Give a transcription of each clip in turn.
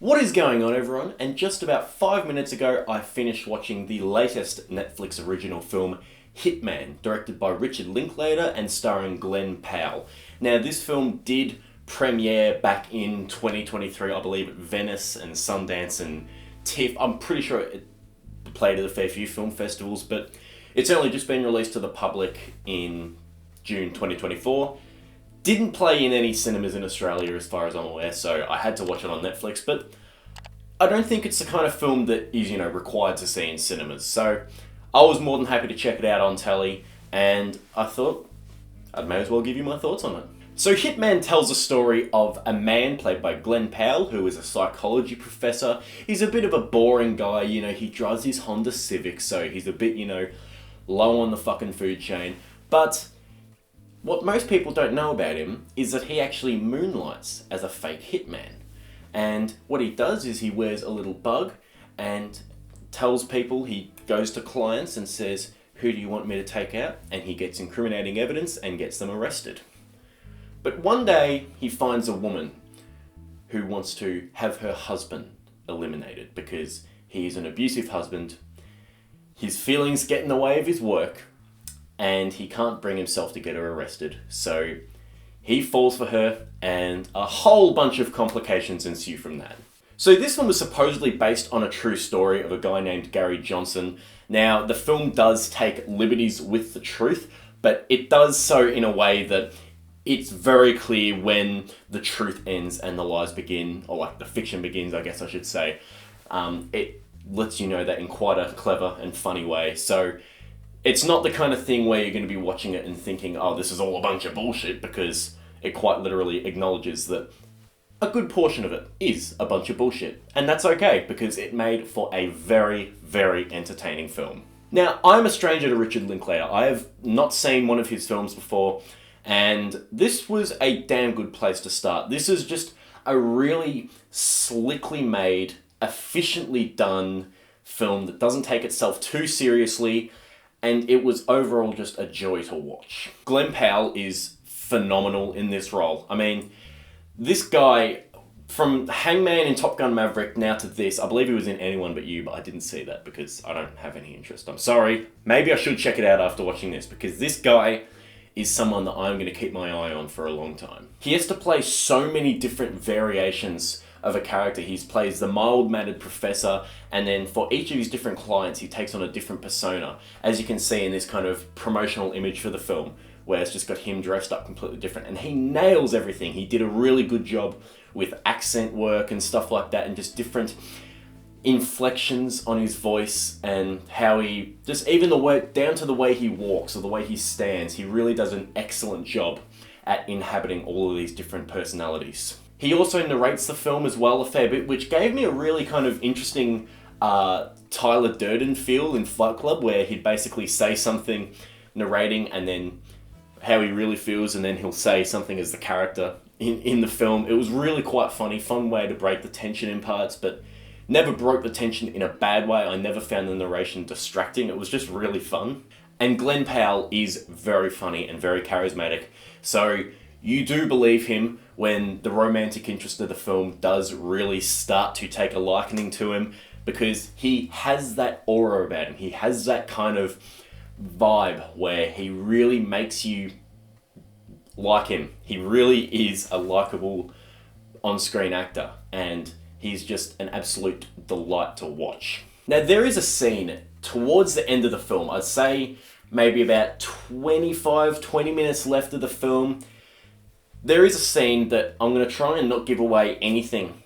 What is going on, everyone? And just about 5 minutes ago, I finished watching the latest Netflix original film, Hitman, directed by Richard Linklater and starring Glenn Powell. Now, this film did premiere back in 2023, I believe, at Venice and Sundance and TIFF. I'm pretty sure it played at a fair few film festivals, but it's only just been released to the public in June 2024. Didn't play in any cinemas in Australia as far as I'm aware, so I had to watch it on Netflix, but I don't think it's the kind of film that is, required to see in cinemas. So I was more than happy to check it out on telly, and I thought I may as well give you my thoughts on it. So Hitman tells a story of a man played by Glenn Powell, who is a psychology professor. He's a bit of a boring guy, he drives his Honda Civic, so he's a bit, low on the fucking food chain. But what most people don't know about him is that he actually moonlights as a fake hitman. And what he does is he wears a little bug and tells people, he goes to clients and says, "Who do you want me to take out?" And he gets incriminating evidence and gets them arrested. But one day he finds a woman who wants to have her husband eliminated because he's an abusive husband. His feelings get in the way of his work, and he can't bring himself to get her arrested. So he falls for her, and a whole bunch of complications ensue from that. So this one was supposedly based on a true story of a guy named Gary Johnson. Now, the film does take liberties with the truth, but it does so in a way that it's very clear when the truth ends and the lies begin, or like the fiction begins, I guess I should say. It lets you know that in quite a clever and funny way. So it's not the kind of thing where you're going to be watching it and thinking, oh, this is all a bunch of bullshit, because it quite literally acknowledges that a good portion of it is a bunch of bullshit. And that's okay, because it made for a very, very entertaining film. Now, I'm a stranger to Richard Linklater. I have not seen one of his films before, and this was a damn good place to start. This is just a really slickly made, efficiently done film that doesn't take itself too seriously, and it was overall just a joy to watch. Glenn Powell is phenomenal in this role. I mean, this guy, from Hangman in Top Gun Maverick now to this, I believe he was in Anyone But You, but I didn't see that because I don't have any interest. I'm sorry. Maybe I should check it out after watching this, because this guy is someone that I'm going to keep my eye on for a long time. He has to play so many different variations of a character. He plays the mild-mannered professor, and then for each of his different clients, he takes on a different persona, as you can see in this kind of promotional image for the film, where it's just got him dressed up completely different, and he nails everything. He did a really good job with accent work and stuff like that, and just different inflections on his voice, and how he, just even the way, down to the way he walks or the way he stands, he really does an excellent job at inhabiting all of these different personalities. He also narrates the film as well a fair bit, which gave me a really kind of interesting Tyler Durden feel in Fight Club, where he'd basically say something narrating and then how he really feels, and then he'll say something as the character in the film. It was really quite funny, fun way to break the tension in parts, but never broke the tension in a bad way. I never found the narration distracting. It was just really fun. And Glenn Powell is very funny and very charismatic, so you do believe him when the romantic interest of the film does really start to take a likening to him, because he has that aura about him. He has that kind of vibe where he really makes you like him. He really is a likable on-screen actor, and he's just an absolute delight to watch. Now, there is a scene towards the end of the film, I'd say maybe about 20 minutes left of the film. There is a scene that I'm going to try and not give away anything,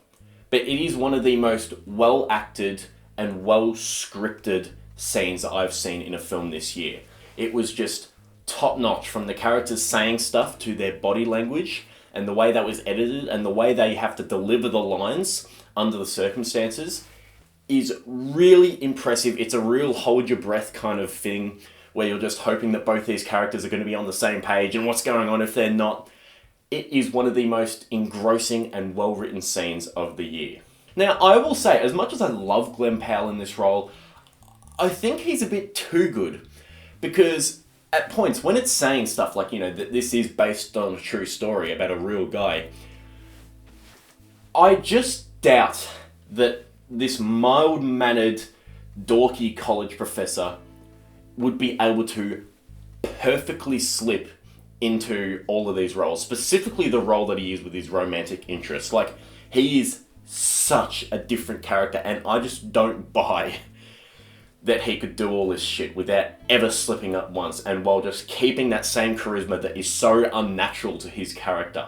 but it is one of the most well-acted and well-scripted scenes that I've seen in a film this year. It was just top-notch, from the characters saying stuff to their body language, and the way that was edited, and the way they have to deliver the lines under the circumstances is really impressive. It's a real hold-your-breath kind of thing, where you're just hoping that both these characters are going to be on the same page, and what's going on if they're not. It is one of the most engrossing and well-written scenes of the year. Now, I will say, as much as I love Glenn Powell in this role, I think he's a bit too good, because at points when it's saying stuff like, that this is based on a true story about a real guy, I just doubt that this mild-mannered, dorky college professor would be able to perfectly slip into all of these roles, specifically the role that he is with his romantic interest. Like, he is such a different character, and I just don't buy that he could do all this shit without ever slipping up once, and while just keeping that same charisma that is so unnatural to his character.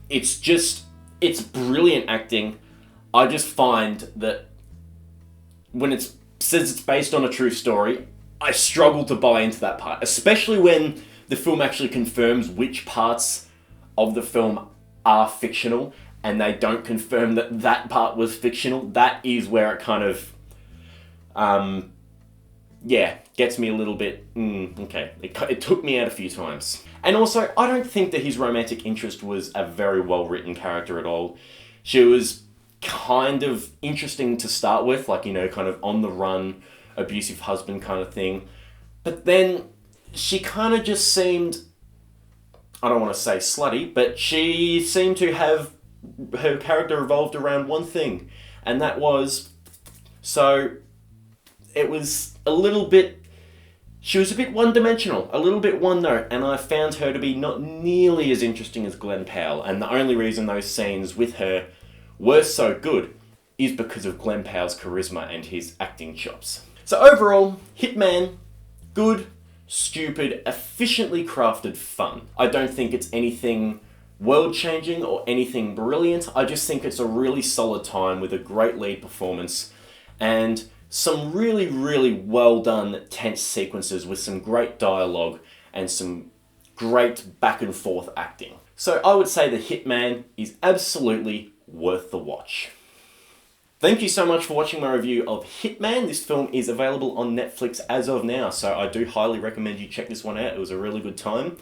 It's brilliant acting. I just find that when it says it's based on a true story, I struggle to buy into that part, especially when the film actually confirms which parts of the film are fictional, and they don't confirm that that part was fictional. That is where it kind of, gets me a little bit, okay. It took me out a few times. And also, I don't think that his romantic interest was a very well-written character at all. She was kind of interesting to start with, like, kind of on-the-run, abusive husband kind of thing. But then she kind of just seemed, I don't want to say slutty, but she seemed to have, her character revolved around one thing, and that was, so it was a little bit, she was a bit one-dimensional, a little bit one-note, and I found her to be not nearly as interesting as Glen Powell, and the only reason those scenes with her were so good is because of Glen Powell's charisma and his acting chops. So overall, Hitman, good, stupid, efficiently crafted fun. I don't think it's anything world-changing or anything brilliant. I just think it's a really solid time with a great lead performance and some really, really well done tense sequences with some great dialogue and some great back and forth acting. So I would say The Hitman is absolutely worth the watch. Thank you so much for watching my review of Hitman. This film is available on Netflix as of now, so I do highly recommend you check this one out. It was a really good time.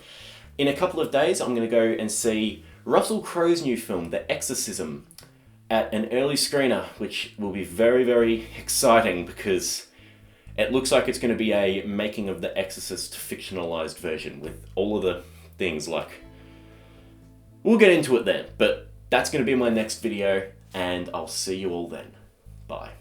In a couple of days, I'm going to go and see Russell Crowe's new film, The Exorcism, at an early screener, which will be very, very exciting because it looks like it's going to be a making of The Exorcist fictionalized version with all of the things like... We'll get into it then, but that's going to be my next video, and I'll see you all then. Bye.